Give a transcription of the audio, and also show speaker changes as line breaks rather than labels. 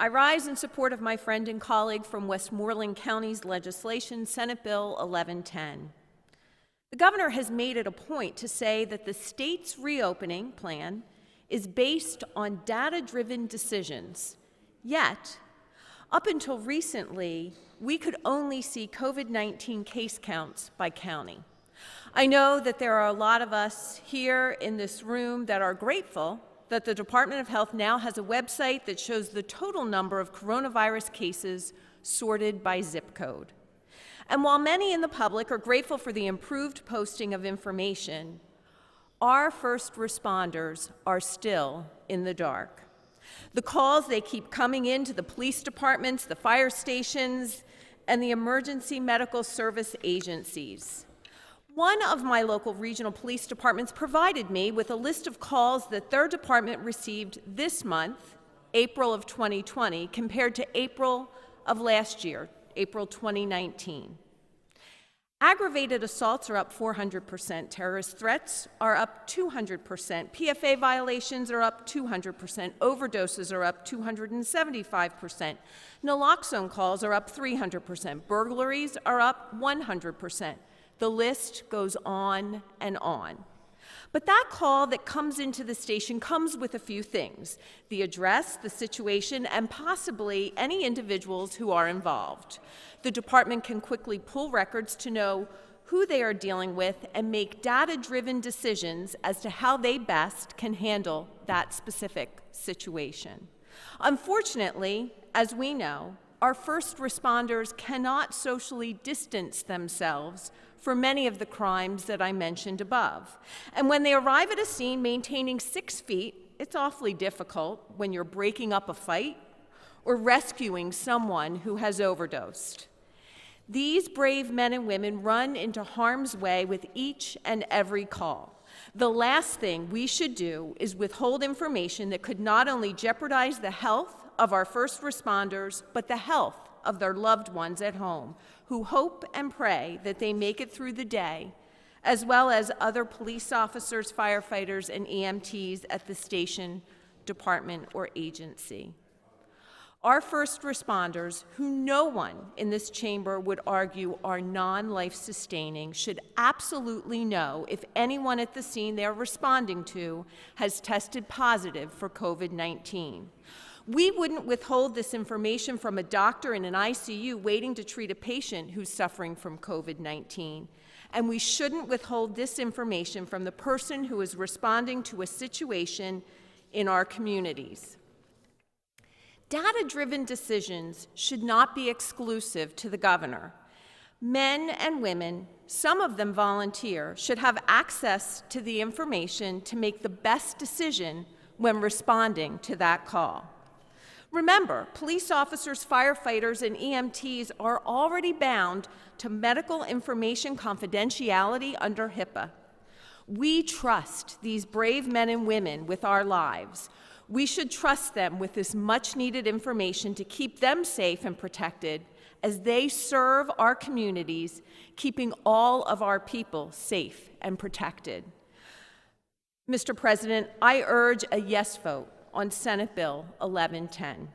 I rise in support of my friend and colleague from Westmoreland County's legislation, Senate Bill 1110. The governor has made it a point to say that the state's reopening plan is based on data-driven decisions. Yet, up until recently, we could only see COVID-19 case counts by county. I know that there are a lot of us here in this room that are grateful that the Department of Health now has a website that shows the total number of coronavirus cases sorted by zip code. And while many in the public are grateful for the improved posting of information, our first responders are still in the dark. The calls, they keep coming in to the police departments, the fire stations, and the emergency medical service agencies. One of my local regional police departments provided me with a list of calls that their department received this month, April of 2020, compared to April of last year, April 2019. Aggravated assaults are up 400%, terrorist threats are up 200%, PFA violations are up 200%, overdoses are up 275%, naloxone calls are up 300%, burglaries are up 100%. The list goes on and on. But that call that comes into the station comes with a few things: the address, the situation, and possibly any individuals who are involved. The department can quickly pull records to know who they are dealing with and make data-driven decisions as to how they best can handle that specific situation. Unfortunately, as we know, our first responders cannot socially distance themselves for many of the crimes that I mentioned above. And when they arrive at a scene maintaining 6 feet, it's awfully difficult when you're breaking up a fight or rescuing someone who has overdosed. These brave men and women run into harm's way with each and every call. The last thing we should do is withhold information that could not only jeopardize the health of our first responders, but the health of their loved ones at home, who hope and pray that they make it through the day, as well as other police officers, firefighters, and EMTs at the station, department, or agency. Our first responders, who no one in this chamber would argue are non-life sustaining, should absolutely know if anyone at the scene they're responding to has tested positive for COVID-19. We wouldn't withhold this information from a doctor in an ICU waiting to treat a patient who's suffering from COVID-19. And we shouldn't withhold this information from the person who is responding to a situation in our communities. Data-driven decisions should not be exclusive to the governor. Men and women, some of them volunteer, should have access to the information to make the best decision when responding to that call. Remember, police officers, firefighters, and EMTs are already bound to medical information confidentiality under HIPAA. We trust these brave men and women with our lives. We should trust them with this much-needed information to keep them safe and protected as they serve our communities, keeping all of our people safe and protected. Mr. President, I urge a yes vote on Senate Bill 1110.